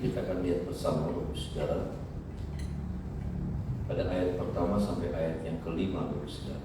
Kita akan lihat bersama Bapak Saudara pada ayat pertama sampai ayat yang kelima, Bapak Saudara.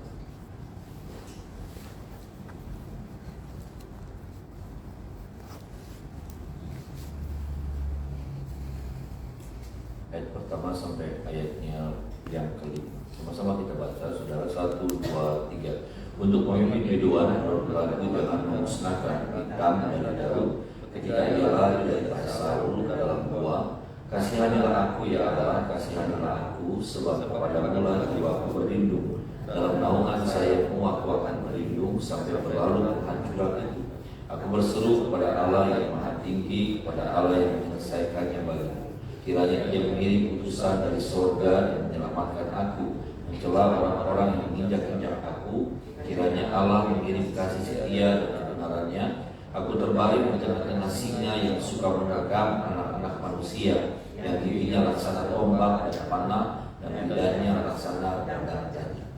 Ayat pertama sampai ayatnya yang kelima. Sama-sama kita baca, saudara. 1, 2, 3. Untuk memimpin kehidupan berlaku jangan memusnahkan hitam dari Daud ketika ia lari dari Saul ke dalam gua. Kasihanilah aku ya Allah, kasihanilah aku, sebab kepadamu lah jiwaku berlindung. Dalam naungan sayapmu aku akan berlindung sampai berlalu kehancuran itu. Aku berseru kepada Allah yang maha tinggi, kepada Allah yang menyelesaikannya bagiku. Kiranya ia mengirim utusan dari surga yang menyelamatkan aku, mencela orang-orang yang menginjak-injak aku. Kiranya Allah mengirim kasih setia dan kebenarannya. Aku terbaring di tengah-tengah singa yang suka menerkam anak-anak manusia, yang giginya laksana tombak dan panah, dan lidahnya laksana pedang tajam.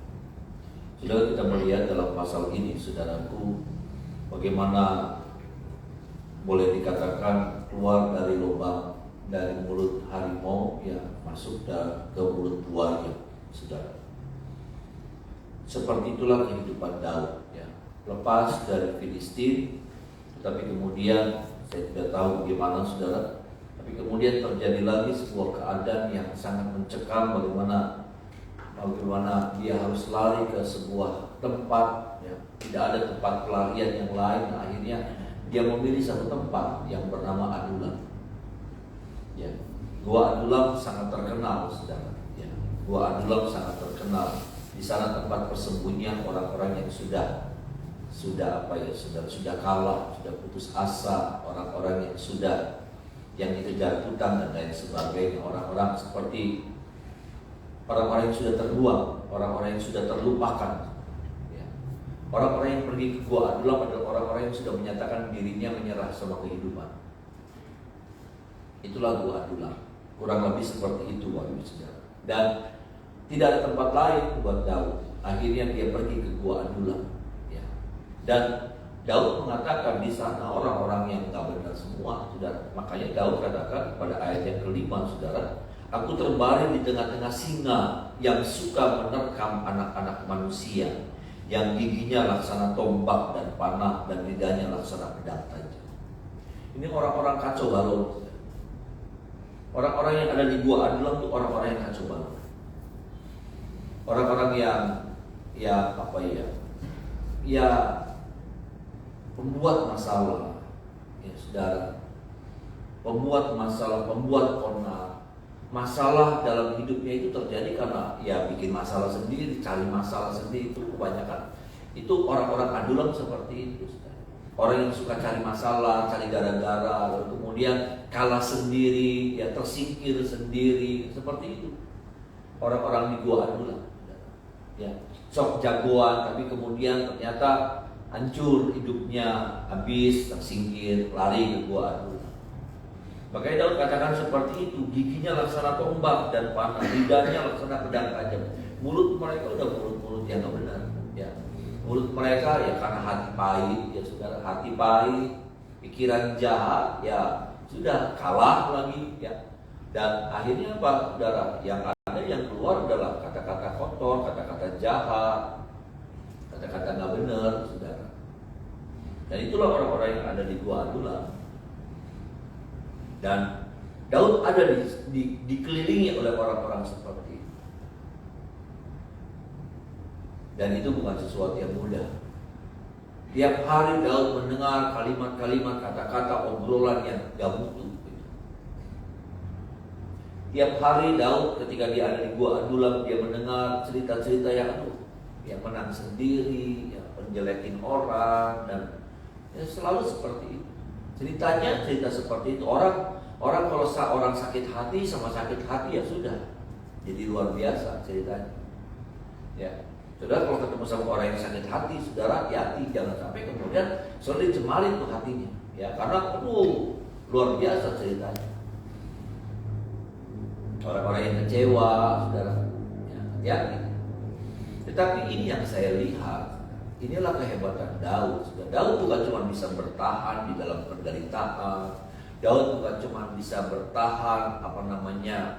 Sudah kita melihat dalam pasal ini, saudaraku, bagaimana boleh dikatakan keluar dari lubang, dari mulut harimau yang masuk ke mulut buaya, saudara. Seperti itulah kehidupan Daud, ya. Lepas dari Filistin, tapi kemudian saya tidak tahu bagaimana, saudara. Tapi kemudian terjadi lagi sebuah keadaan yang sangat mencekam, bagaimana dia harus lari ke sebuah tempat, ya. Tidak ada tempat pelarian yang lain. Akhirnya dia memilih satu tempat yang bernama Adulam. Ya, Gua Adulam sangat terkenal, saudara. Ya, Gua Adulam sangat terkenal. Di sana tempat persembunyian orang-orang yang sudah kalah, sudah putus asa, orang-orang yang dikejar hutang dan lain sebagainya, orang-orang seperti orang-orang yang sudah terbuang, orang-orang yang sudah terlupakan. Ya. Orang-orang yang pergi ke Gua Adulam adalah orang-orang yang sudah menyatakan dirinya menyerah sama kehidupan. Itulah Gua Adulam. Kurang lebih seperti itu, Bapak Saudara. Dan tidak ada tempat lain buat Daud. Akhirnya dia pergi ke Gua Adulam. Ya. Dan Daud mengatakan di sana orang-orang yang tak benar semua, saudara. Makanya Daud katakan pada ayat yang kelima, saudara, aku terbaring di tengah-tengah singa yang suka menerkam anak-anak manusia, yang giginya laksana tombak dan panah, dan lidahnya laksana pedang tajam. Ini orang-orang kacau balau. Orang-orang yang ada di Gua Adulam itu orang-orang yang kacau balau. Orang-orang yang pembuat masalah, ya saudara, pembuat masalah, pembuat onar. Masalah dalam hidupnya itu terjadi karena ya bikin masalah sendiri, cari masalah sendiri. Itu kebanyakan. Itu orang-orang Adulam seperti itu, saudara. Orang yang suka cari masalah, cari gara-gara, lalu kemudian kalah sendiri, ya tersingkir sendiri, seperti itu. Orang-orang di Gua Adulam. Ya, sok jagoan tapi kemudian ternyata hancur hidupnya, habis, tersingkir, lari ke Gua Adulam. Makanya Daud katakan seperti itu, giginya laksana tombak dan panah, lidahnya laksana pedang tajam. Mulut mereka udah mulut-mulut yang gak benar, ya. Mulut mereka ya karena hati pahit, ya saudara, hati pahit, pikiran jahat, ya sudah kalah lagi, ya. Dan akhirnya apa, saudara? Yang keluar adalah kata-kata kotor, kata-kata jahat, kata-kata nggak benar, saudara. Dan itulah orang-orang yang ada di Gua Adulam. Dan Daud ada dikelilingi oleh orang-orang seperti itu. Dan itu bukan sesuatu yang mudah. Tiap hari Daud mendengar kalimat-kalimat, kata-kata, obrolan yang gak mutu. Tiap hari Daud ketika dia ada di Gua Adulam, dia mendengar cerita-cerita yang menang sendiri, yang menjelekin orang, dan ya selalu seperti itu. Ceritanya cerita seperti itu. Orang kalau orang sakit hati sama sakit hati ya sudah, jadi luar biasa ceritanya. Ya, saudara kalau ketemu sama orang yang sakit hati, saudara hati-hati, jangan sampai kemudian selalu dicemarin tuh hatinya. Ya, karena luar biasa ceritanya. Orang-orang yang kecewa, saudara, ya. Tetapi ini yang saya lihat, inilah kehebatan Daud. Daud bukan cuma bisa bertahan di dalam penderitaan, Daud bukan cuma bisa bertahan,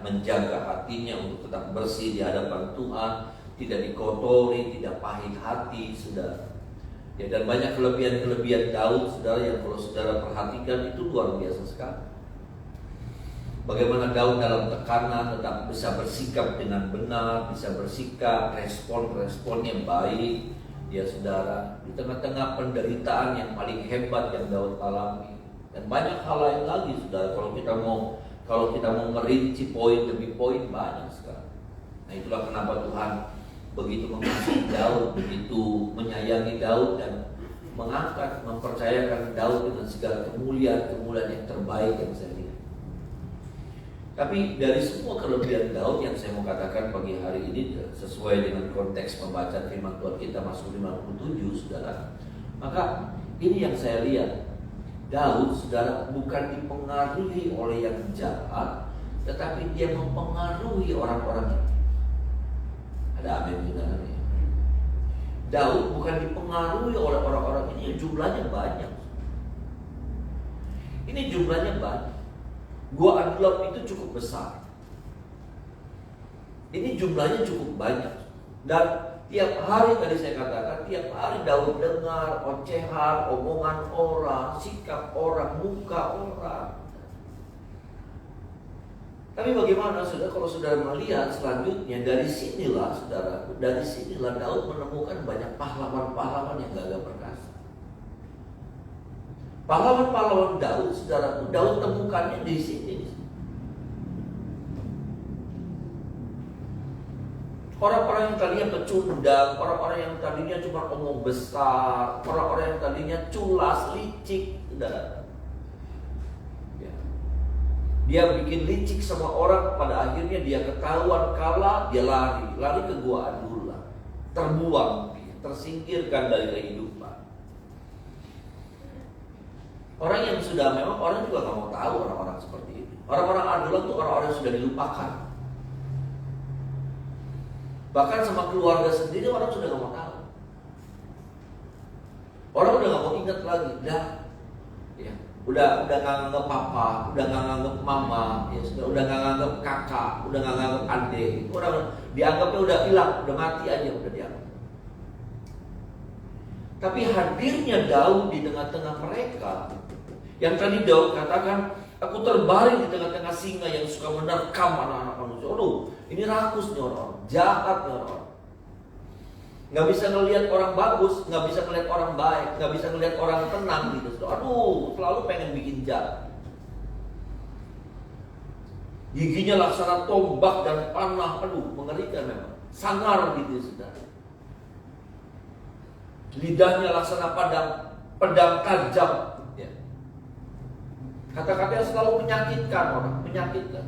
menjaga hatinya untuk tetap bersih di hadapan Tuhan, tidak dikotori, tidak pahit hati, saudara. Ya, dan banyak kelebihan-kelebihan Daud, saudara, yang kalau saudara perhatikan itu luar biasa sekali. Bagaimana Daud dalam tekanan tetap bisa bersikap dengan benar, bisa bersikap, respon yang baik, ya saudara, di tengah-tengah penderitaan yang paling hebat yang Daud alami. Dan banyak hal lain lagi, saudara, kalau kita mau merinci poin demi poin, banyak sekali. Nah, itulah kenapa Tuhan begitu mengasihi Daud, begitu menyayangi Daud, dan mengangkat, mempercayakan Daud dengan segala kemuliaan yang terbaik yang saya lihat. Tapi dari semua kelebihan Daud yang saya mau katakan pagi hari ini, sesuai dengan konteks pembacaan firman Tuhan kita Mazmur 57, saudara, maka ini yang saya lihat. Daud, saudara, bukan dipengaruhi oleh yang jahat, tetapi dia mempengaruhi orang-orang itu. Ada amin, saudara? Daud bukan dipengaruhi oleh orang-orang ini, jumlahnya banyak. Ini jumlahnya banyak. Gua Adulam itu cukup besar. Ini jumlahnya cukup banyak. Dan tiap hari tadi saya katakan, tiap hari Daud dengar ocehan, omongan orang, sikap orang, muka orang. Tapi bagaimana saudara kalau saudara melihat selanjutnya, dari sinilah Daud menemukan banyak pahlawan-pahlawan yang gagah perkasa. Pahlawan-pahlawan Daud, saudara, Daud temukannya di sini. Orang-orang yang tadinya pecundang, orang-orang yang tadinya cuma omong besar, orang-orang yang tadinya culas, licik, saudara. Dia bikin licik sama orang, pada akhirnya dia ketahuan kalah, dia lari ke gua Adulam, terbuang, tersingkirkan dari kehidupan. Orang yang sudah memang orang juga nggak mau tahu orang-orang seperti itu. Orang-orang Adulam itu orang-orang yang sudah dilupakan. Bahkan sama keluarga sendiri orang sudah nggak mau tahu. Orang udah nggak mau ingat lagi, udah nggak nganggep papa, udah nggak nganggep mama, ya udah nggak nganggep kakak, udah nggak nganggep adik. Orang dianggapnya udah hilang, udah mati aja, udah dianggap. Tapi hadirnya Daud di tengah-tengah mereka, yang tadi Daud katakan, aku terbaring di tengah-tengah singa yang suka menerkam anak-anak manusia. Aduh, ini rakus nih orang, jahat nih orang. Nggak bisa ngelihat orang bagus, nggak bisa ngelihat orang baik, nggak bisa ngelihat orang tenang gitu. Aduh, selalu pengen bikin jahat. Giginya laksana tombak dan panah, aduh, mengerikan memang. Sangar gitu, saudara. Lidahnya laksana pedang tajam. Ya. Kata-katanya selalu menyakitkan orang, menyakitkan.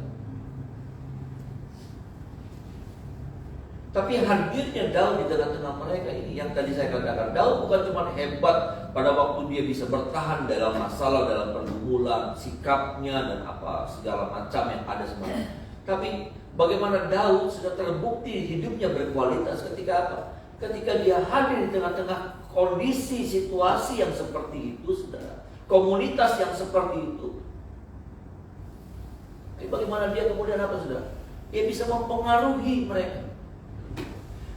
Tapi hadirnya Daud di tengah-tengah mereka ini, yang tadi saya katakan, Daud bukan cuma hebat pada waktu dia bisa bertahan dalam masalah, dalam pergumulan, sikapnya dan apa segala macam yang ada sebenarnya. Tapi bagaimana Daud sudah terbukti hidupnya berkualitas ketika apa? Ketika dia hadir di tengah-tengah kondisi situasi yang seperti itu, saudara, komunitas yang seperti itu. Tapi bagaimana dia kemudian apa, saudara? Dia bisa mempengaruhi mereka.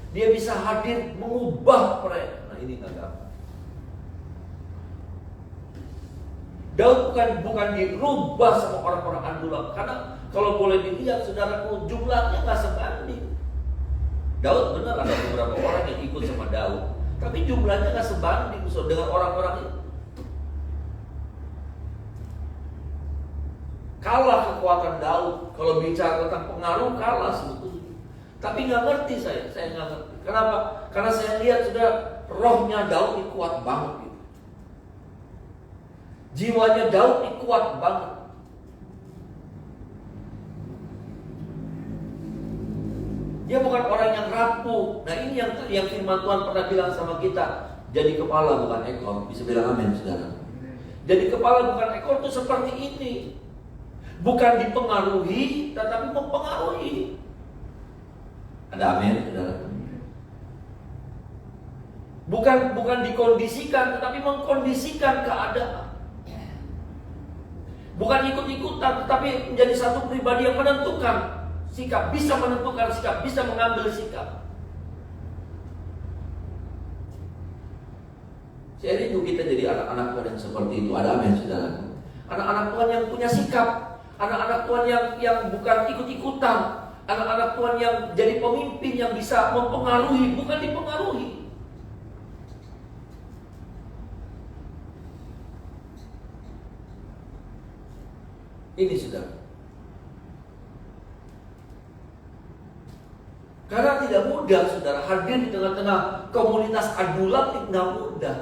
Dia bisa hadir mengubah mereka. Nah, ini nggak gampang. Daud bukan dirubah sama orang-orang Adulam, karena kalau boleh dilihat, saudaraku, jumlahnya nggak sebanding. Daud benar ada beberapa orang yang ikut sama Daud, tapi jumlahnya nggak sebanding dengan orang-orang itu. Kalah kekuatan Daud. Kalau bicara tentang pengaruh, kalah sebetulnya. Tapi nggak ngerti saya nggak ngerti. Kenapa? Karena saya lihat sudah rohnya Daud ini kuat banget gitu. Jiwanya Daud ini kuat banget. Dia bukan orang yang rapuh. Nah, ini yang firman Tuhan pernah bilang sama kita, jadi kepala bukan ekor. Bisa bilang amin, saudara. Jadi kepala bukan ekor itu seperti ini. Bukan dipengaruhi, tetapi mempengaruhi. Ada amin, saudara. Bukan dikondisikan, tetapi mengkondisikan keadaan. Bukan ikut-ikutan, tetapi menjadi satu pribadi yang menentukan sikap, bisa menentukan sikap, bisa mengambil sikap. Saya rindu kita jadi anak-anak Tuhan yang seperti itu. Ada amin, saudara. Anak-anak Tuhan yang punya sikap, anak-anak Tuhan yang bukan ikut-ikutan, anak-anak Tuhan yang jadi pemimpin yang bisa mempengaruhi, bukan dipengaruhi. Ini saudara. Karena tidak mudah saudara hadir di tengah-tengah komunitas adulam, tidak mudah.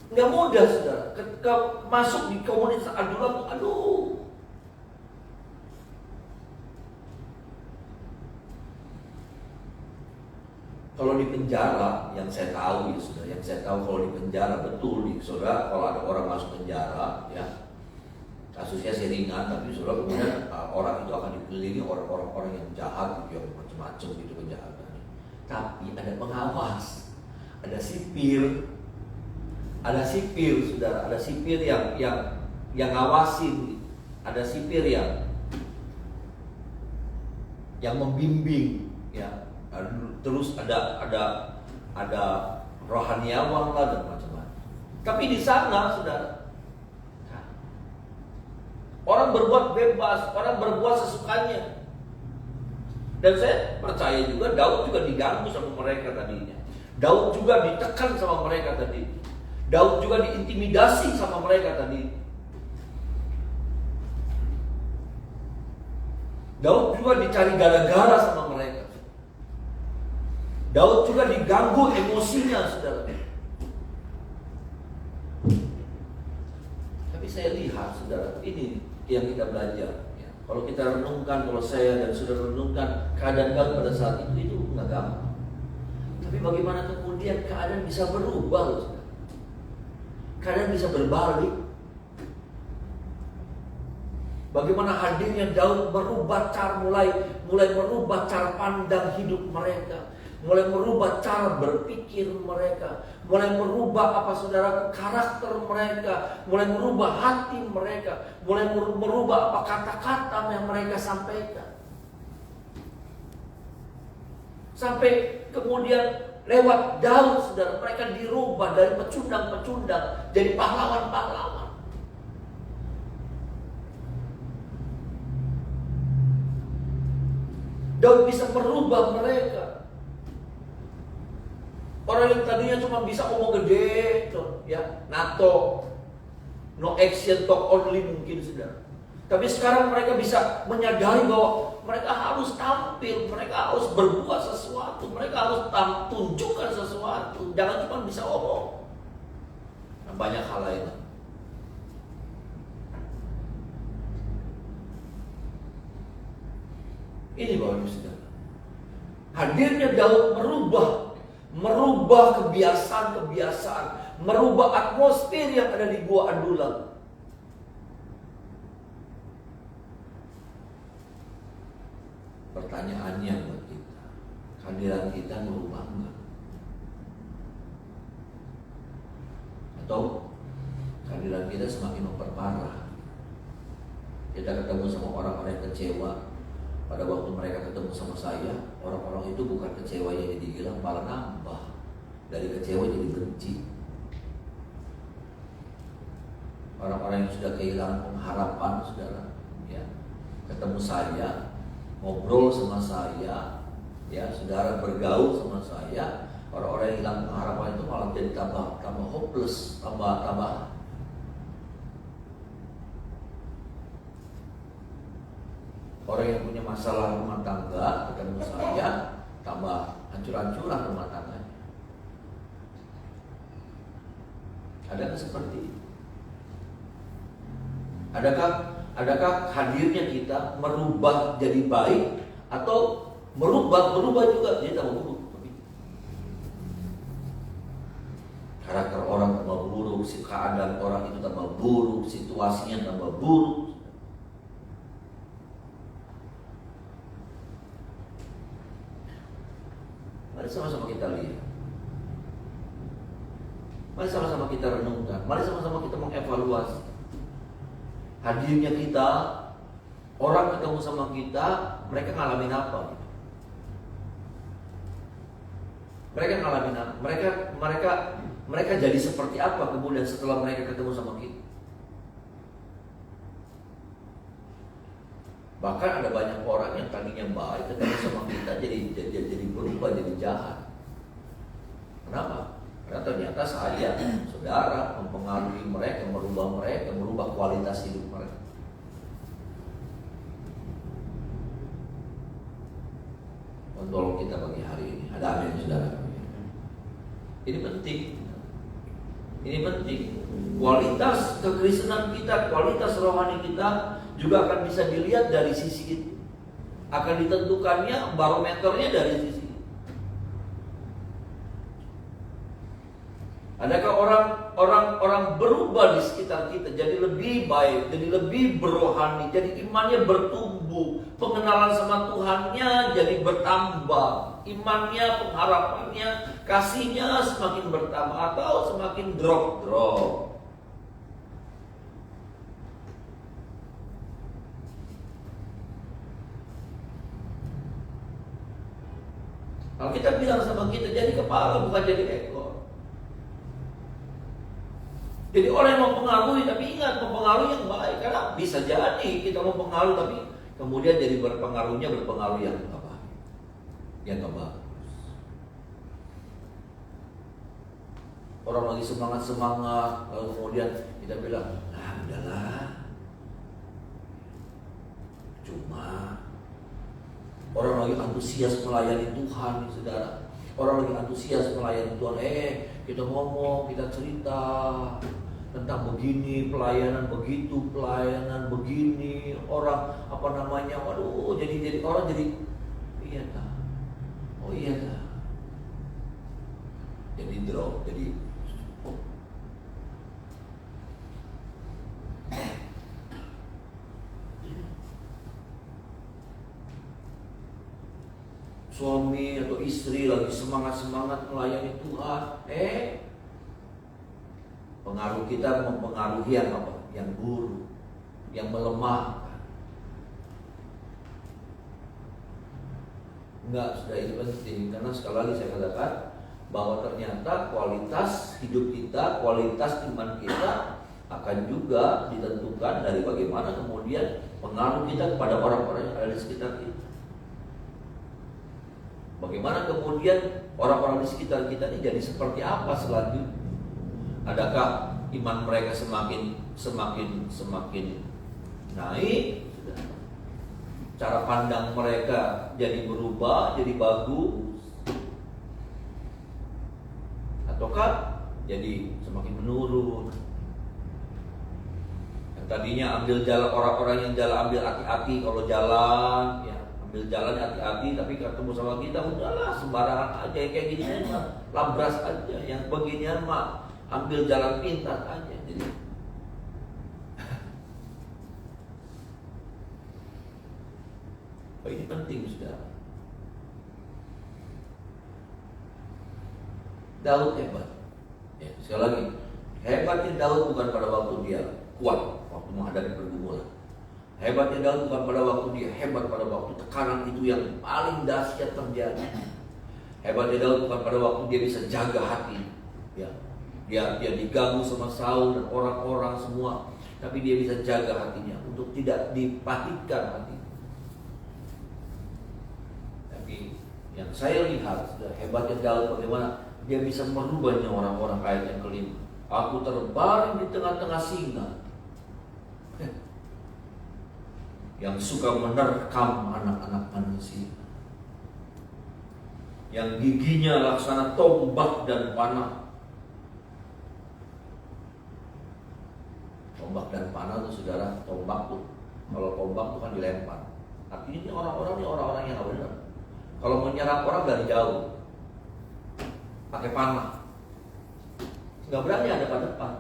Nggak mudah saudara. Ketika masuk di komunitas adulam, aduh. Kalau di penjara, yang saya tahu ya saudara, yang saya tahu kalau di penjara betul, saudara, kalau ada orang masuk penjara, ya kasusnya sih ringan, tapi saudara kemudian orang itu akan dikelilingi orang-orang yang jahat, yang macam-macam gitu kejahatannya. Tapi ada pengawas, ada sipir, saudara, ada sipir yang ngawasin, ada sipir yang membimbing, ya. Terus ada rohaniawan lah dan macam-macam. Tapi di sana, saudara, orang berbuat bebas, orang berbuat sesukanya. Dan saya percaya juga Daud juga diganggu sama mereka tadinya. Daud juga ditekan sama mereka tadi. Daud juga diintimidasi sama mereka tadi. Daud juga dicari gara-gara sama mereka. Daud juga diganggu emosinya, saudara. Tapi saya lihat, saudara, ini yang kita belajar. Ya. Kalau kita renungkan, kalau saya dan saudara renungkan keadaan Daud pada saat itu nggak gampang. Tapi bagaimana kemudian keadaan bisa berubah, saudara? Keadaan bisa berbalik. Bagaimana hadirnya Daud merubah mulai merubah cara pandang hidup mereka, mulai merubah cara berpikir mereka, mulai merubah saudara, karakter mereka, mulai merubah hati mereka, mulai merubah kata-kata yang mereka sampaikan. Sampai kemudian lewat Daud, saudara, mereka dirubah dari pecundang-pecundang jadi pahlawan-pahlawan. Daud bisa merubah mereka. Orang yang tadinya cuma bisa omong gede, ya, NATO, no action, talk only mungkin, saudara. Tapi sekarang mereka bisa menyadari bahwa mereka harus tampil, mereka harus berbuat sesuatu, mereka harus tunjukkan sesuatu. Jangan cuma bisa omong. Nah, banyak hal lain. Ini Bapak Ibu Saudara. Hadirnya Daud merubah kebiasaan-kebiasaan, merubah atmosfer yang ada di gua Adulam. Pertanyaannya buat kita, kehadiran kita merubah enggak? Atau kehadiran kita semakin memperparah? Kita ketemu sama orang-orang yang kecewa. Pada waktu mereka ketemu sama saya, orang-orang itu bukan kecewanya jadi hilang, malah nambah. Dari kecewa jadi benci. Orang-orang yang sudah kehilangan pengharapan, saudara, ya, ketemu saya, ngobrol sama saya, ya, saudara bergaul sama saya, orang-orang yang hilang pengharapan itu malah jadi tambah hopeless, tambah orang yang punya masalah rumah tangga ketemu saya, tambah hancur-hancuran rumah tangganya. Adakah seperti itu? Adakah hadirnya kita merubah jadi baik atau berubah juga jadi tambah buruk? Karakter orang tambah buruk, keadaan orang itu tambah buruk, situasinya tambah buruk. Mari sama-sama kita lihat. Mari sama-sama kita renungkan. Mari sama-sama kita mengevaluasi. hadirnya kita, orang ketemu sama kita, mereka ngalamin apa? Mereka ngalamin apa? Mereka jadi seperti apa kemudian setelah mereka ketemu sama kita? Bahkan ada banyak orang yang tadinya baik ketemu sama kita jadi berubah jadi jahat. Kenapa? Karena ternyata saya, saudara, mempengaruhi mereka, merubah kualitas hidup mereka. Menolong kita bagi hari ini. Ada amin, saudara. Ini penting. Ini penting. Kualitas kekristenan kita, kualitas rohani kita juga akan bisa dilihat dari sisi itu. Akan ditentukannya barometernya dari sisi. Adakah orang berubah di sekitar kita jadi lebih baik, jadi lebih berohani, jadi imannya bertumbuh, pengenalan sama Tuhannya jadi bertambah, imannya, pengharapannya, kasihnya semakin bertambah atau semakin drop. Kalau kita bilang sama kita jadi kepala bukan jadi ekor. Jadi orang yang mempengaruhi, tapi ingat mempengaruhi yang baik. Karena bisa jadi kita mempengaruhi tapi kemudian jadi berpengaruh yang apa? Yang nggak bagus. Orang lagi semangat, lalu kemudian kita bilang, udahlah. Cuma orang lagi antusias melayani Tuhan, saudara. Orang lagi antusias melayani Tuhan, kita ngomong, kita cerita tentang begini, pelayanan begitu, pelayanan begini, orang waduh, jadi orang jadi iya dah. Oh iya dah. Jadi drop, jadi suami atau istri lagi semangat melayani Tuhan, pengaruh kita mempengaruhi yang apa? Yang buruk, yang melemahkan. Enggak, sudah ini penting karena sekali lagi saya katakan bahwa ternyata kualitas hidup kita, kualitas iman kita akan juga ditentukan dari bagaimana kemudian pengaruh kita kepada orang-orang yang ada di sekitar kita. Bagaimana kemudian orang-orang di sekitar kita ini jadi seperti apa selanjutnya? Adakah iman mereka semakin naik? Cara pandang mereka jadi berubah, jadi bagus? Ataukah jadi semakin menurun? Yang tadinya ambil jalan, orang-orang yang ambil hati-hati kalau jalan, ya ambil jalan hati-hati, tapi ketemu sama kita udahlah sembarangan aja kayak gini mah labras aja, yang beginian mah ambil jalan pintas aja. Jadi ini penting, saudara. Daud hebat. Ya, sekali lagi, hebatnya Daud bukan pada waktu dia kuat, waktu menghadapi pergumulan. Hebatnya Daud bukan pada waktu dia hebat, pada waktu tekanan itu yang paling dahsyat terjadi. Hebatnya Daud bukan pada waktu dia bisa jaga hati. Ya, dia diganggu sama Saul dan orang-orang semua, tapi dia bisa jaga hatinya untuk tidak dipahitkan hati. Tapi yang saya lihat hebatnya Daud bagaimana dia bisa merubahnya orang-orang. Ayat yang kelima, aku terbaring di tengah-tengah singa yang suka menerkam anak-anak manusia, yang giginya laksana tombak dan panah. Tombak dan panah itu, saudara, tombak tuh, kalau tombak tuh kan dilempar. Artinya ini orang-orang yang nggak benar. Kalau menyerang orang dari jauh, pakai panah, nggak berani ada pada depan.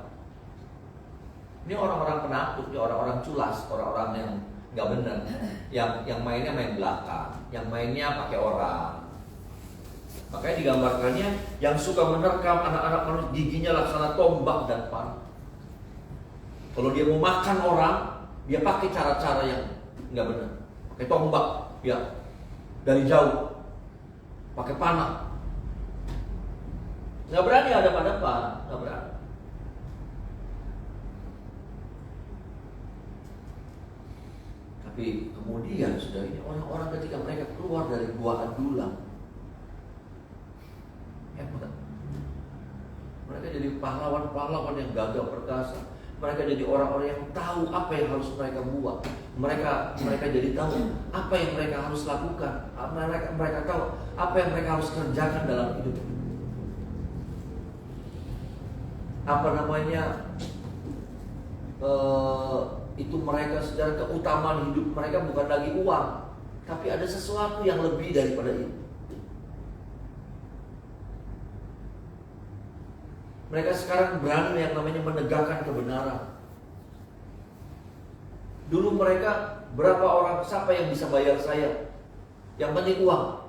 Ini orang-orang penakut, ini orang-orang culas, orang-orang yang nggak benar, yang mainnya main belakang, yang mainnya pakai orang. Makanya digambarkannya yang suka menerkam anak-anak manusia, giginya laksana tombak dan panah. Kalau dia mau makan orang, Dia pakai cara-cara yang nggak benar. Pakai tombak, ya, dari jauh. Pakai panah. Nggak berani hadap-hadapan, nggak berani. Tapi kemudian sudah ini orang-orang ketika mereka keluar dari gua Adulam, hebat. Mereka jadi pahlawan-pahlawan yang gagah perkasa. Mereka jadi orang-orang yang tahu apa yang harus mereka buat. Mereka jadi tahu apa yang mereka harus lakukan. Mereka tahu apa yang mereka harus kerjakan dalam hidup. Itu mereka secara keutamaan hidup mereka bukan lagi uang, tapi ada sesuatu yang lebih daripada itu. Mereka sekarang berani yang namanya menegakkan kebenaran. Dulu mereka berapa orang, siapa yang bisa bayar saya? Yang penting uang.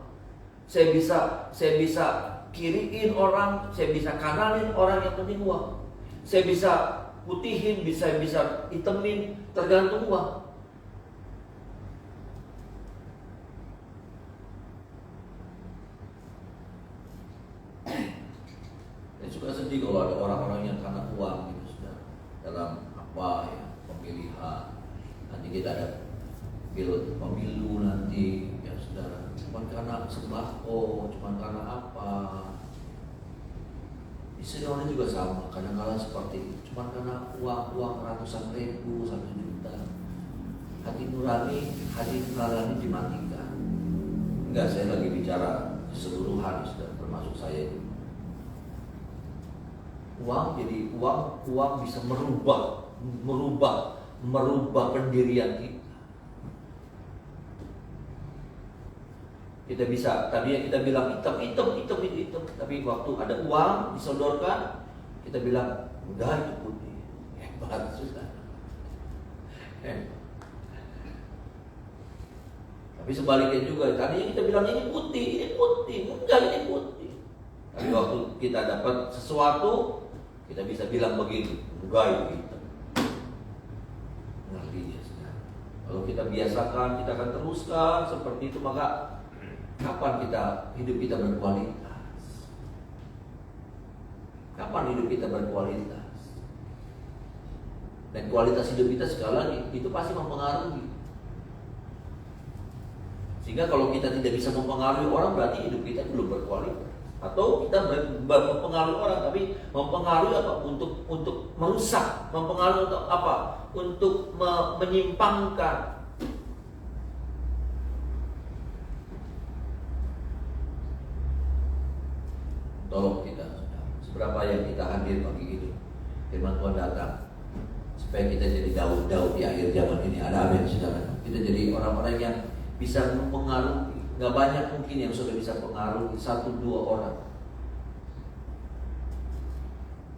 Saya bisa kiriin orang, saya bisa kananin orang, yang penting uang. Saya bisa putihin, bisa hitemin, tergantung uang. Saya suka sedih kalau ada orang-orang yang karena uang gitu, sudah dalam apa ya, pemilihan. Nanti kita ada pemilu nanti, ya saudara, cuma karena sembako, cuma karena apa. Istilah juga sama, kadang-kadang seperti itu, cuma karena uang ratusan ribu sampai juta. Hati nurani dimatikan. Enggak, saya lagi bicara keseluruhan, sudah termasuk saya itu. Uang bisa merubah pendirian kita. Kita bisa, tadinya kita bilang hitam, tapi waktu ada uang disodorkan, kita bilang udah itu putih. Hebat, susah. Tapi sebaliknya juga, tadinya kita bilang ini putih, enggak, ini putih. Tapi waktu kita dapat sesuatu, kita bisa bilang begitu, enggak itu hitam. Ngerti ya sekarang. Kalau kita biasakan, kita akan teruskan seperti itu, maka kapan hidup kita berkualitas? Kapan hidup kita berkualitas? Dan kualitas hidup kita sekali lagi itu pasti mempengaruhi. Sehingga kalau kita tidak bisa mempengaruhi orang, berarti hidup kita belum berkualitas. Atau kita mempengaruhi orang, tapi mempengaruhi apa? Untuk merusak, mempengaruhi untuk apa? Untuk menyimpangkan. Tolong kita, seberapa yang kita hadir pagi ini, firman Tuhan datang supaya kita jadi Daud di akhir zaman ini. Ada amin, saudara. Kita jadi orang-orang yang bisa mempengaruhi. Gak banyak mungkin yang sudah bisa pengaruhi 1-2 orang,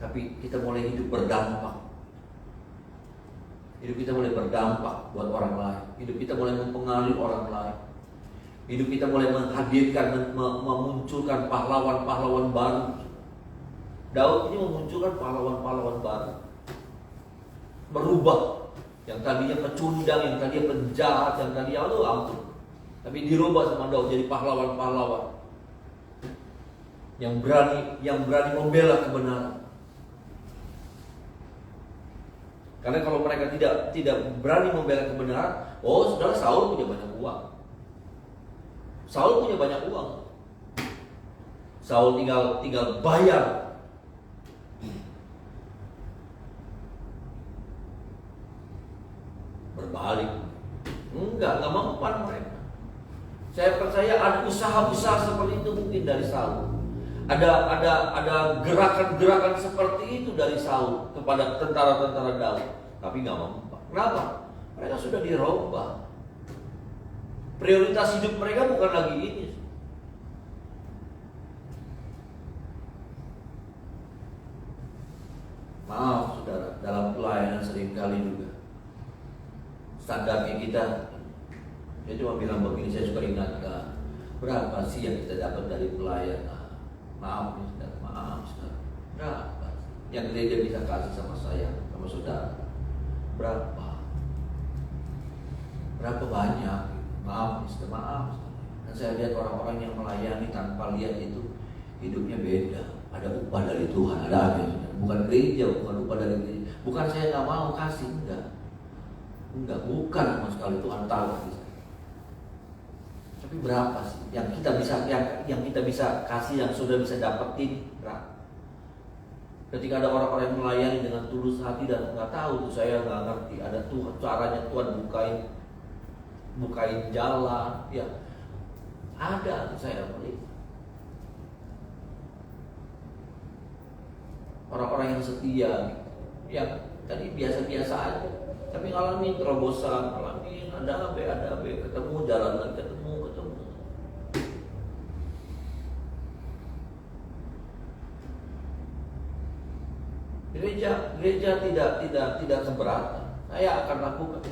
tapi kita mulai hidup berdampak. Hidup kita mulai berdampak buat orang lain. Hidup kita mulai mempengaruhi orang lain. Hidup kita mulai menghadirkan, memunculkan pahlawan-pahlawan baru. Daud ini memunculkan pahlawan-pahlawan baru. Merubah yang tadinya pecundang, yang tadinya penjahat, yang tadinya ampun. Tapi dirubah sama Daud jadi pahlawan-pahlawan yang berani membela kebenaran. Karena kalau mereka tidak berani membela kebenaran, saudara, Saul punya banyak uang. Saul tinggal bayar. Berbalik. Enggak mempan mereka. Saya percaya ada usaha-usaha seperti itu mungkin dari Saul. Ada gerakan-gerakan seperti itu dari Saul kepada tentara-tentara Daud, tapi nggak mempan. Kenapa? Mereka sudah dirubah. Prioritas hidup mereka bukan lagi ini. Maaf saudara, dalam pelayanan seringkali juga standarnya kita, saya cuma bilang begini, saya suka ingatkan, berapa sih yang kita dapat dari pelayanan? Maaf saudara, berapa yang gereja bisa kasih sama saya, sama saudara? Berapa? berapa banyak? Maaf, Mister, maaf. Dan saya lihat orang-orang yang melayani tanpa lihat itu hidupnya beda. Ada upah dari Tuhan, ada amin. Bukan gereja, bukan upah dari gereja. Bukan saya nggak mau kasih, enggak, bukan sama sekali. Tuhan tahu hati saya. Tapi berapa sih yang kita bisa kasih, yang sudah bisa dapetin? Berapa? Ketika ada orang-orang yang melayani dengan tulus hati dan nggak tahu tuh, saya nggak ngerti. Ada Tuhan, caranya Tuhan bukain jalan, ya ada tuh saya melihat. Orang-orang yang setia, yang tadi biasa-biasa aja, tapi ngalamin terobosan, ngalamin ada AB, ketemu jalan lagi, ketemu. Gereja tidak keberatan. Saya akan lakukan.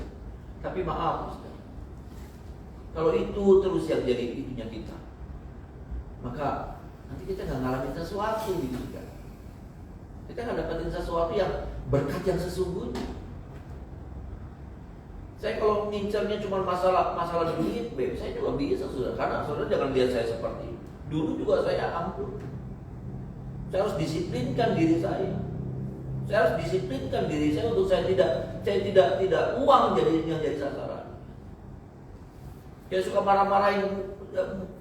Tapi maaf, Ustaz, kalau itu terus yang jadi itunya kita, maka nanti kita nggak ngalamin sesuatu gitu kan. Kita nggak dapetin sesuatu yang berkat yang sesungguhnya. Saya kalau ngincernya cuma masalah duit, saya juga bisa, sudah. Karena saudara jangan lihat saya seperti itu. Dulu juga saya ampun. Saya harus disiplinkan diri saya. Saya harus disiplinkan diri saya untuk saya tidak uang yang jadi sasaran. Saya suka marah-marahin,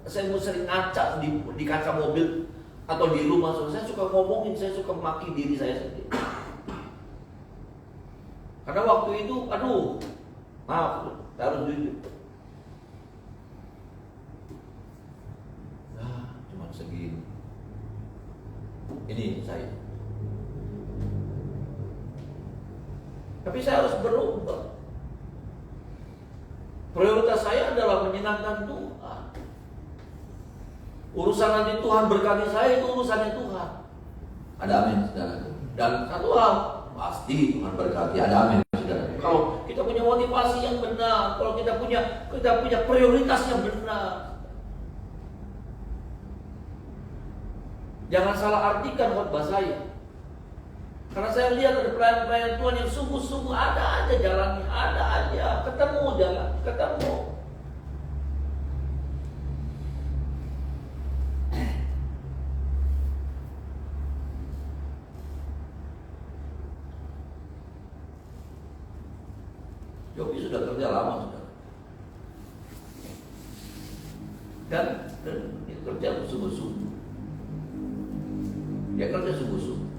saya sering ngaca di kaca mobil atau di rumah. Saya suka ngomongin, saya suka maki diri saya sendiri. Karena waktu itu, maaf, harus jujur. Nah, cuma segini. Ini saya. Tapi saya harus berubah. Prioritas saya adalah menyenangkan Tuhan. Urusan nanti Tuhan berkati saya itu urusannya Tuhan. Ada amin, saudara. Dan satu hal, pasti Tuhan berkati. Ada amin, saudara. Kalau kita punya motivasi yang benar, kalau kita punya prioritas yang benar. Jangan salah artikan khotbah saya. Karena saya lihat ada pelayan-pelayan Tuhan yang sungguh-sungguh ada aja jalannya, ada aja ketemu jalan, ketemu. Yogi sudah kerja lama sudah, dan kerja sungguh-sungguh. Dia kerja sungguh-sungguh.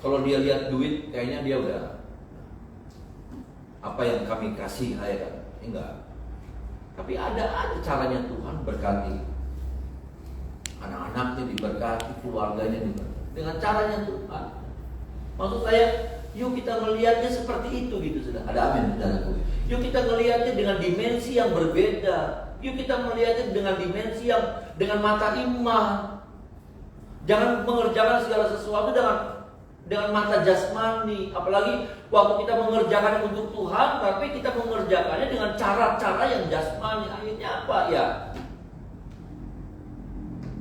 Kalau dia lihat duit, kayaknya dia udah apa yang kami kasih, enggak. Tapi ada caranya Tuhan berkati. Anak-anaknya diberkati, keluarganya diberkati. Dengan caranya Tuhan. Maksud saya, yuk kita melihatnya seperti itu gitu sudah. Ada amin, saudaraku. Yuk kita melihatnya dengan dimensi yang berbeda. Yuk kita melihatnya dengan dimensi yang dengan mata iman. Jangan mengerjakan segala sesuatu dengan mata jasmani, apalagi waktu kita mengerjakan untuk Tuhan, tapi kita mengerjakannya dengan cara-cara yang jasmani. Akhirnya apa ya?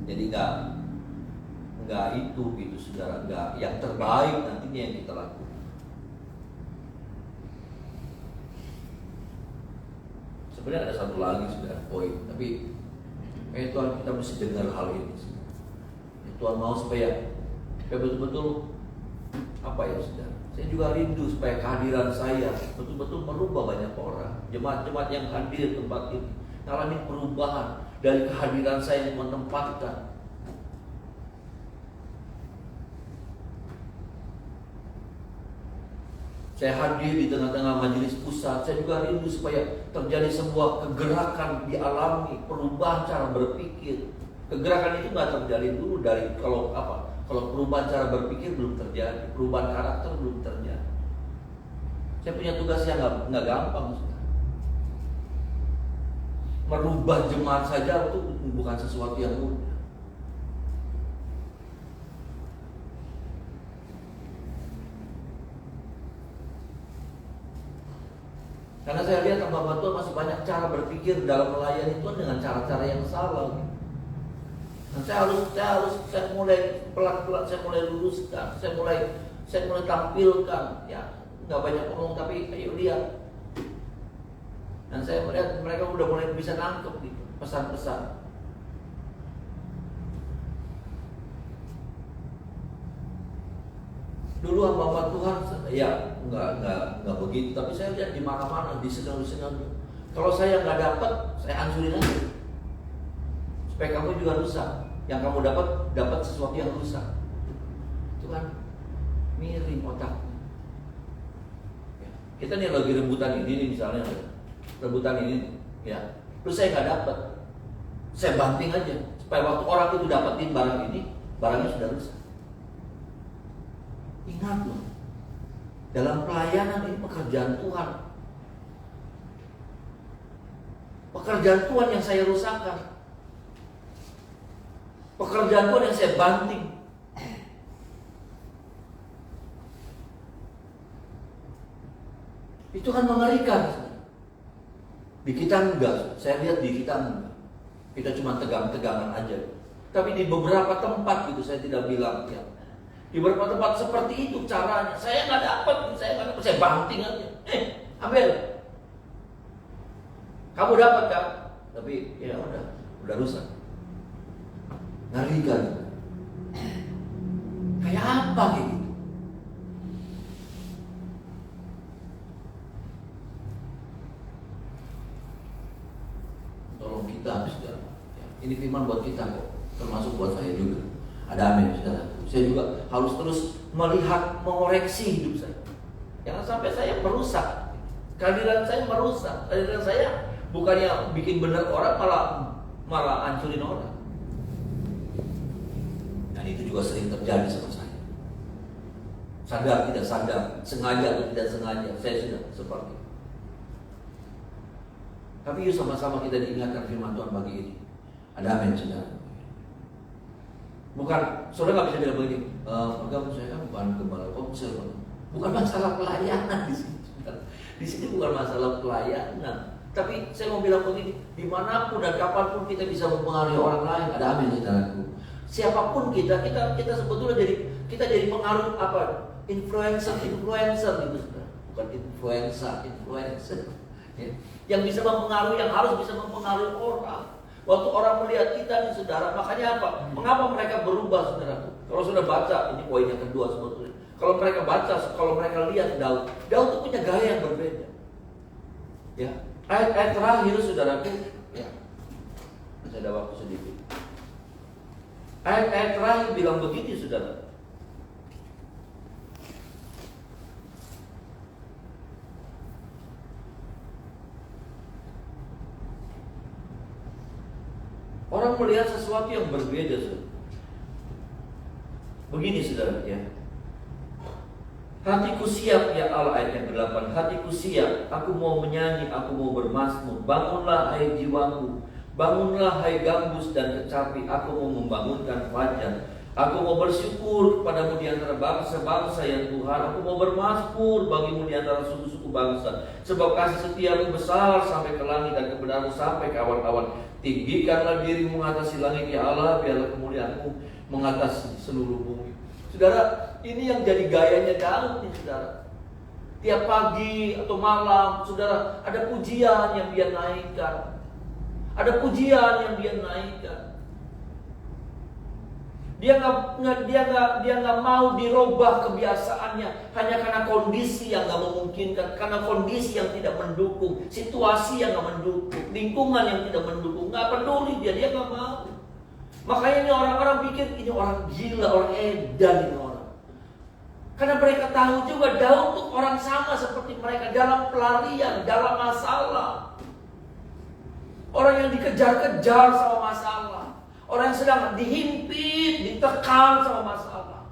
Jadi enggak itu gitu saudara, enggak yang terbaik nantinya yang kita lakukan. Sebenarnya ada satu lagi saudara poin, tapi Tuhan kita mesti dengar hal ini. Tuhan mau supaya betul-betul apa ya saudara? Saya juga rindu supaya kehadiran saya betul-betul merubah banyak orang. Jemaat-jemaat yang hadir di tempat ini mengalami perubahan dari kehadiran saya yang menempatkan. Saya hadir di tengah-tengah majelis pusat. Saya juga rindu supaya terjadi sebuah kegerakan dialami, perubahan cara berpikir. Kegerakan itu nggak terjadi dulu dari kalau perubahan cara berpikir belum terjadi, perubahan karakter belum terjadi. Saya punya tugas yang nggak gampang. Merubah jemaat saja itu bukan sesuatu yang mudah. Karena saya lihat hamba Tuhan masih banyak cara berpikir dalam melayani Tuhan dengan cara-cara yang salah. Dan saya mulai pelan-pelan, saya mulai luruskan, saya mulai tampilkan, ya nggak banyak ngomong tapi ayo lihat. Dan saya melihat mereka udah mulai bisa nangkep gitu pesan-pesan. Dulu hamba Tuhan ya nggak begitu, tapi saya lihat di mana-mana di sinode. Kalau saya nggak dapat, saya hancurin aja supaya kamu juga rusak. Yang kamu dapat sesuatu yang rusak. Itu kan miring otaknya. Kita nih lagi rebutan ini nih misalnya, rebutan ini, ya. Terus saya nggak dapat, saya banting aja supaya waktu orang itu dapetin barang ini, barangnya sudah rusak. Ingat loh, dalam pelayanan ini pekerjaan Tuhan. Pekerjaan Tuhan yang saya rusakkan. Pekerjaan Tuhan yang saya banting. Itu kan mengerikan. Di kita enggak, saya lihat di kita enggak. Kita cuma tegang-tegangan aja. Tapi di beberapa tempat gitu saya tidak bilang ya. Di beberapa tempat seperti itu caranya. Saya nggak dapat, saya banting aja. Ambil. Kamu dapat kan? Tapi ya udah rusak. Ngerikan. Kayak apa gitu? Tolong kita, saudara. Ini firman buat kita kok, termasuk buat saya juga. Ada amin, saudara. Saya juga harus terus melihat, mengoreksi hidup saya. Jangan sampai saya merusak. Kehadiran saya merusak. Kehadiran saya bukannya bikin benar orang, malah hancurin orang. Dan itu juga sering terjadi sama saya. Sadar tidak sadar, sengaja atau tidak sengaja, saya sudah seperti itu. Tapi yuk sama-sama kita diingatkan firman Tuhan pagi ini. Ada amin, saudara. Bukan, saudara nggak bisa bilang begini. Agama saya kan bukan gembala komsel. Bukan masalah pelayanan di sini. Di sini bukan masalah pelayanan. Tapi saya mau bilang begini, dimanapun dan kapanpun kita bisa mempengaruhi orang lain. Ada amin, saudaraku. Siapapun kita sebetulnya jadi pengaruh apa? Influencer gitu, saudara. Bukan influencer. Ya. Yang bisa mempengaruhi, yang harus bisa mempengaruhi orang. Waktu orang melihat kita nih saudara, makanya apa? Mengapa mereka berubah saudara? Kalau sudah baca, ini poin yang kedua sebetulnya. Kalau mereka baca, kalau mereka lihat Daud itu punya gaya yang berbeda. Ya, ayat terakhir saudaraku, ya, masih ada waktu sedikit. Ayat terakhir bilang begini saudara. Orang melihat sesuatu yang berbeda, saudara. Begini, saudara, ya. Hatiku siap, ya Allah, ayat yang ke-8. Hatiku siap, aku mau menyanyi, aku mau bermazmur. Bangunlah, hai jiwaku. Bangunlah, hai gambus dan kecapi. Aku mau membangunkan fajar. Aku mau bersyukur kepadamu di antara bangsa-bangsa ya Tuhan. Aku mau bermazmur bagimu di antara suku-suku bangsa. Sebab kasih setiamu besar sampai ke langit dan kebenaranmu sampai ke awan-awan. Tinggikanlah dirimu mengatasi langit ya Allah, biarlah kemuliaanmu mengatasi seluruh bumi. Saudara, ini yang jadi gayanya Daud nih saudara. Tiap pagi atau malam, saudara, ada pujian yang dia naikkan. Ada pujian yang dia naikkan. Dia nggak mau dirubah kebiasaannya hanya karena kondisi yang nggak memungkinkan, karena kondisi yang tidak mendukung, situasi yang nggak mendukung, lingkungan yang tidak mendukung, nggak peduli dia nggak mau. Makanya ini orang-orang pikir ini orang gila, orang edan ini orang. Karena mereka tahu juga Daud tuh orang sama seperti mereka dalam pelarian, dalam masalah. Orang yang dikejar-kejar sama masalah. Orang yang sedang dihimpit, ditekan sama masalah.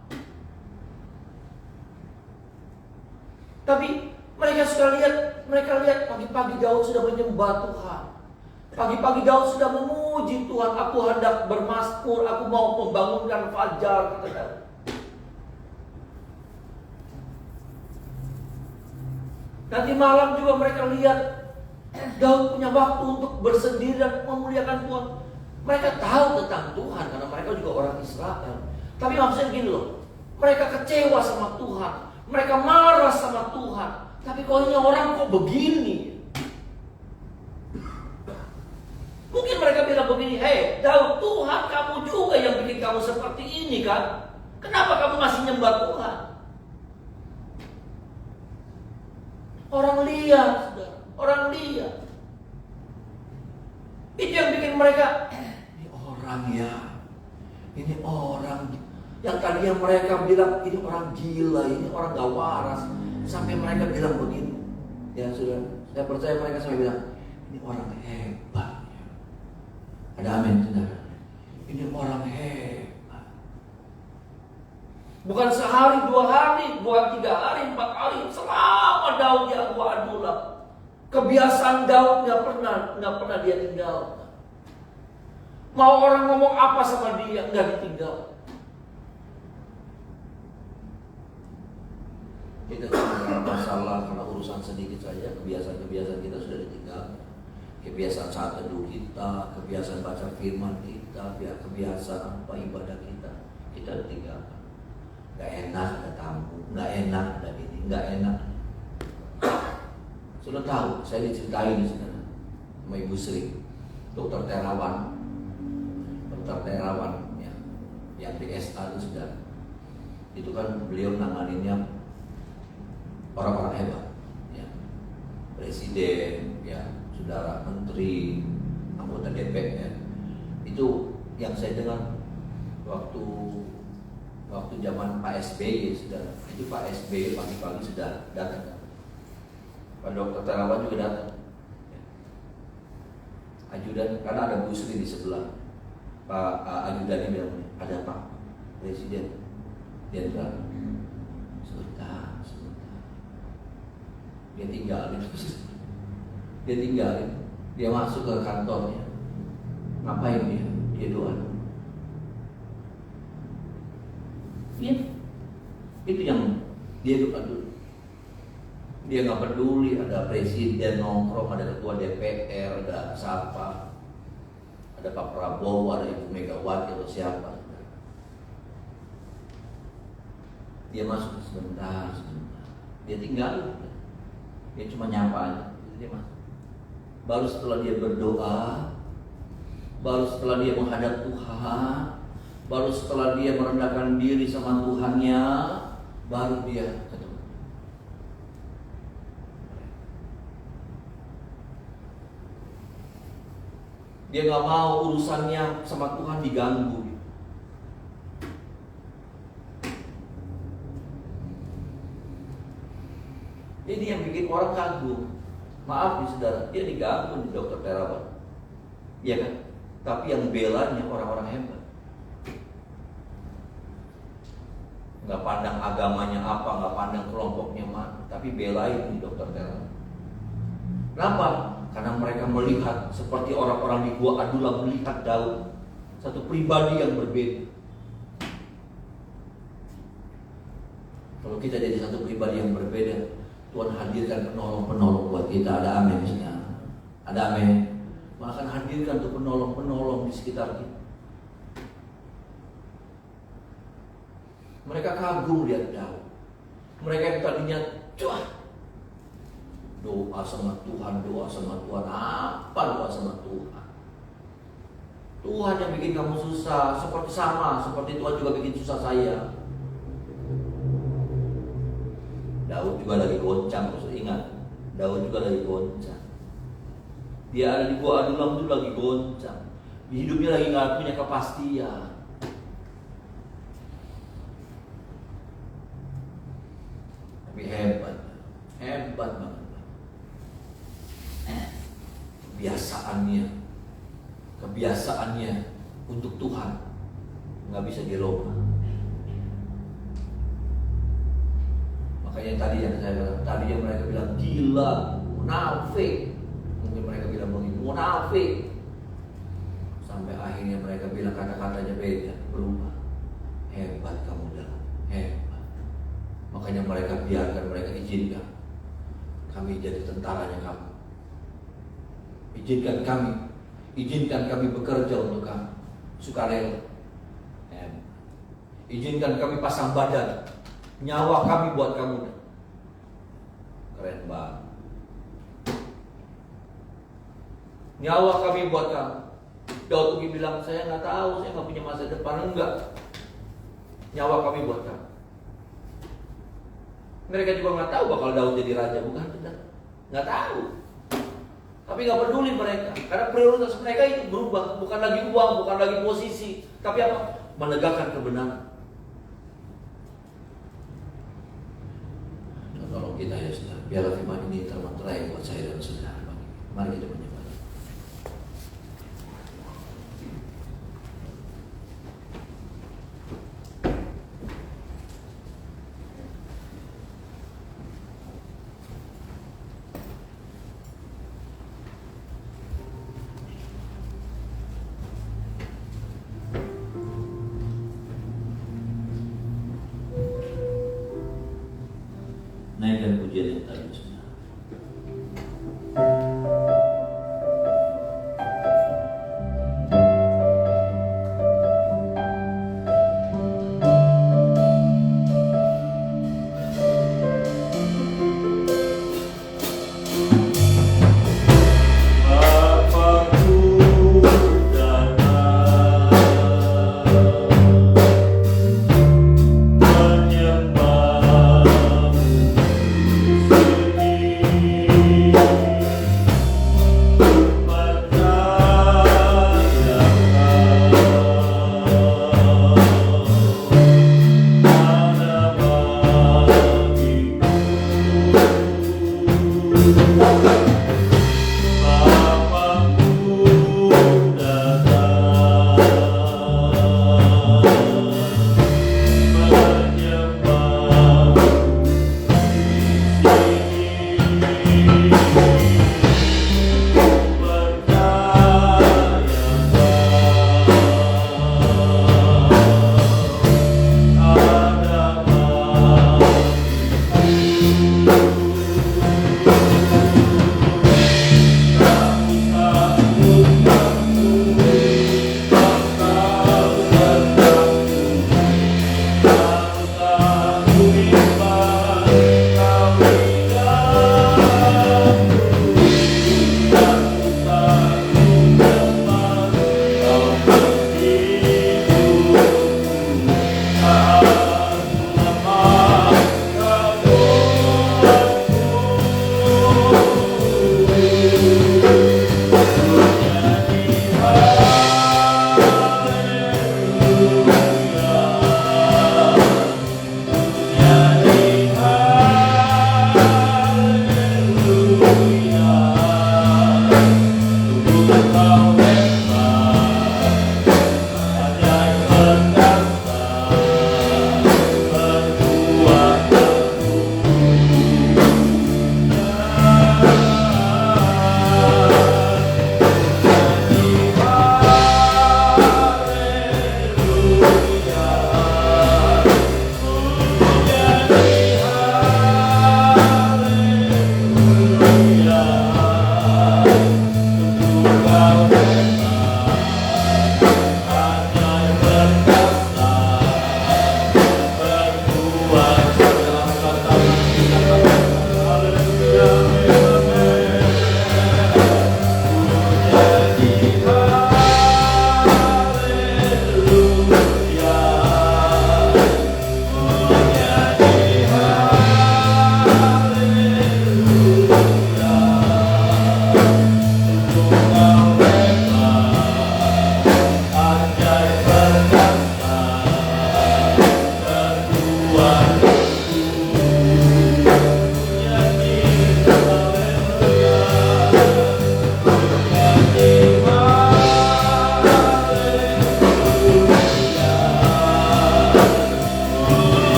Tapi mereka lihat pagi-pagi Daud sudah menyembah Tuhan. Pagi-pagi Daud sudah memuji Tuhan. Aku hendak bermazmur, aku mau membangunkan fajar, kata Daud. Nanti malam juga mereka lihat Daud punya waktu untuk bersendiri dan memuliakan Tuhan. Mereka tahu tentang Tuhan karena mereka juga orang Israel. Tapi maksudnya gini loh, mereka kecewa sama Tuhan. Mereka marah sama Tuhan. Tapi kok ini orang kok begini? Mungkin mereka bilang begini, hei Daud, Tuhan kamu juga yang bikin kamu seperti ini kan? Kenapa kamu masih nyembah Tuhan? Orang lihat, saudara. Orang lihat. Itu yang bikin mereka, ini orang ya. Ini orang. Yang tadinya mereka bilang, ini orang gila, ini orang gak waras. Sampai mereka bilang begini. Ya sudah, saya percaya mereka sampai bilang, ini orang hebat. Ada amin, saudara. Ini orang hebat. Bukan sehari, 2 hari, bukan 3 hari, 4 hari. Selama Daud di Gua Adulam. Kebiasaan Daud nggak pernah dia tinggal. Mau orang ngomong apa sama dia, nggak ditinggal. Kita cuma masalah karena urusan sedikit saja, kebiasaan-kebiasaan kita sudah ditinggal. Kebiasaan saat teduh kita, kebiasaan baca firman kita, kebiasaan apa ibadah kita ditinggalkan. Nggak enak ada tamu, nggak enak ada ini, nggak enak. Sudah tahu, saya diceritain di sana sama Ibu Sri, dokter terawan ya, yang di SA itu sudah. Itu kan beliau nanganinnya orang-orang hebat, ya, presiden, ya, saudara menteri, anggota DPR. Itu yang saya dengar waktu zaman Pak SBY, saudara. Itu Pak SBY pagi-pagi sudah datang. Pak Dokter Terawan juga datang. Ajudan, karena ada Bu Sri di sebelah. Pak Ajudannya bilang, ada Pak Presiden. Dia bilang, sebentar. Dia tinggalin. Dia masuk ke kantornya. Ngapain dia? Dia doa. Itu yang dia doa dulu. Dia nggak peduli ada presiden nongkrong, ada ketua DPR, ada siapa, ada Pak Prabowo, ada Ibu Megawati atau siapa. Dia masuk sebentar. Dia tinggal. Dia cuma nyapa aja. Dia masuk. Baru setelah dia berdoa, baru setelah dia menghadap Tuhan, baru setelah dia merendahkan diri sama Tuhannya, baru dia ketemu. Dia gak mau urusannya sama Tuhan diganggu. Ini yang bikin orang kagum. Maaf nih saudara, dia diganggu di dokter terawan. Iya kan? Tapi yang belanya orang-orang hebat. Gak pandang agamanya apa, gak pandang kelompoknya mana, tapi belain di dokter terawan. Kenapa? Karena mereka melihat seperti orang-orang di Gua Adulam melihat Daud, satu pribadi yang berbeda. Kalau kita jadi satu pribadi yang berbeda, Tuhan hadirkan penolong-penolong buat kita. Ada amin di sini. Ada amin. Bahkan hadirkan tuh penolong-penolong di sekitar kita. Mereka kagum lihat Daud. Mereka yang tadinya doa sama Tuhan. Apa doa sama Tuhan? Tuhan yang bikin kamu susah, seperti Tuhan juga bikin susah saya. Daud juga lagi goncang, harus ingat. Daud juga lagi goncang. Dia ada di Gua Adulam itu lagi goncang. Di hidupnya lagi nggak punya kepastian. Tapi hebat banget. Kebiasaannya untuk Tuhan nggak bisa dirubah. Makanya tadi yang saya bilang, tadinya mereka bilang gila, munafik. Mungkin mereka bilang begitu, munafik. Sampai akhirnya mereka bilang kata-katanya beda, berubah. Hebat kamu dalam, hebat. Makanya mereka biarkan, mereka izinkan kami jadi tentaranya kamu. Izinkan kami bekerja untuk kamu, sukarela. Izinkan kami pasang badan Nyawa kami buat kamu. Keren banget. Nyawa kami buat kamu. Daud Ugi bilang, saya nggak tahu, saya nggak punya masa depan. Enggak. Nyawa kami buat kamu. Mereka juga nggak tahu bakal Daud jadi raja, bukan benar? Nggak tahu. Tapi nggak peduli mereka, karena prioritas mereka itu berubah, bukan lagi uang, bukan lagi posisi, tapi apa? Menegakkan kebenaran. Dan tolong kita ya saudara, biarlah firman ini termanterai buat saya dan saudara. Mari kita menyembah. Naikkan pujian yang tadi saudara.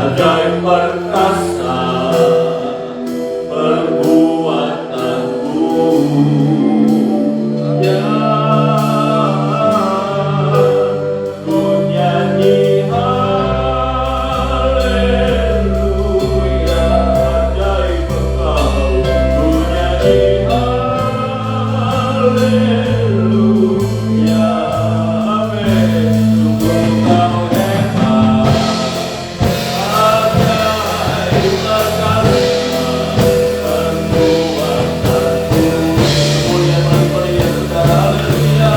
ajaib perkasa perbuatanmu, ya ku nyanyi haleluya, ajaib Engkau, ku nyanyi haleluya, amin. Sungguh Engkau hebat, ajaib perkasa perbuatanmu. Mulia meriah saudara, haleluya.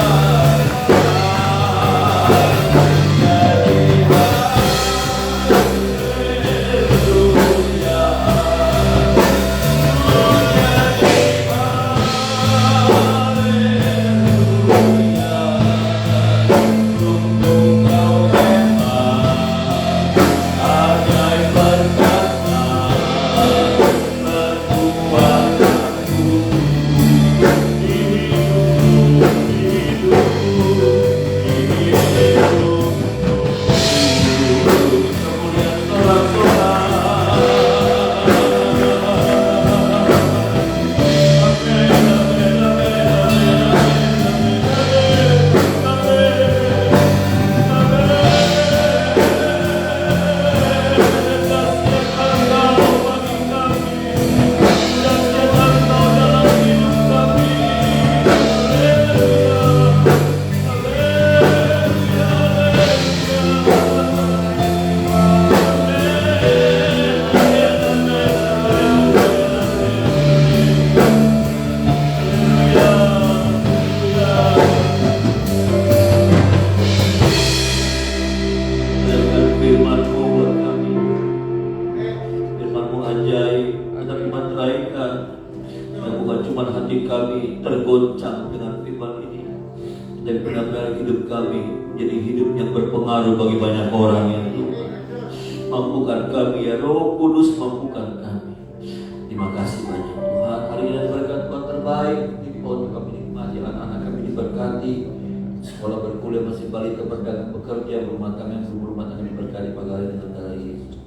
Firman-Mu buat kami, Firman-Mu ajaib, ada firman teraikan, dan bukan cuma hati kami tergoncang dengan firman ini, dan benar-benar hidup kami jadi hidup yang berpengaruh bagi banyak orang yang Tuhan. Mampukan kami ya Roh Kudus, mampukan kami. Terima kasih banyak Tuhan. Hari ini ada berkat Tuhan terbaik di pondok kami nikmati, anak-anak kami diberkati, sekolah berkuliah masih balita berdagang bekerja, berumah tangga diberkati pagi hari dengan darah Yesus.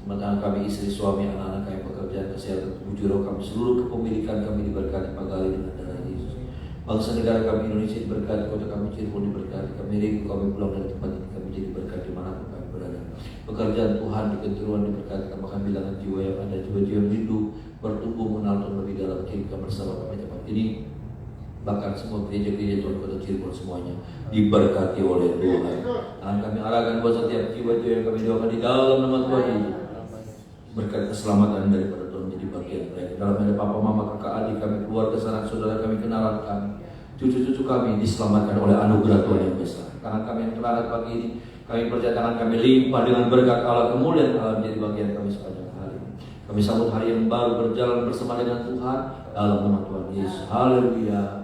Rumah tangga kami, istri, suami, anak-anak kami, pekerjaan, kesehatan, tubuh roh kami, seluruh kepemilikan kami diberkati pagi hari dengan darah Yesus. Bangsa negara kami Indonesia diberkati, kota kami Cirebon diberkati, kami rindu kami pulang dari tempat ini, kami jadi berkat dimanapun kami berada. Pekerjaan Tuhan di keturunan diberkati, tambahkan bilangan jiwa yang ada, jiwa-jiwa yang rindu bertumbuh mengenal Tuhan lebih dalam, kirimkan bersama kami tempat ini. Bahkan semua gereja-gereja Tuhan Kota Cirebon semuanya diberkati oleh Tuhan. Dan kami arahkan buat setiap jiwa-jiwa yang kami doakan di dalam nama Tuhan Yesus. Berkat keselamatan daripada Tuhan menjadi bagian mereka. Dalam ada papa, mama, kakak, adik kami, keluarga, sanak saudara kami, kenalan kami, cucu-cucu kami diselamatkan oleh anugerah Tuhan yang besar. Karena kami yang terangkat pagi ini, kami percaya tangan kami limpah dengan berkat Allah, kemuliaan Allah menjadi bagian kami sepanjang hari. Kami sambut hari yang baru berjalan bersama dengan Tuhan dalam nama Tuhan Yesus. Haleluya.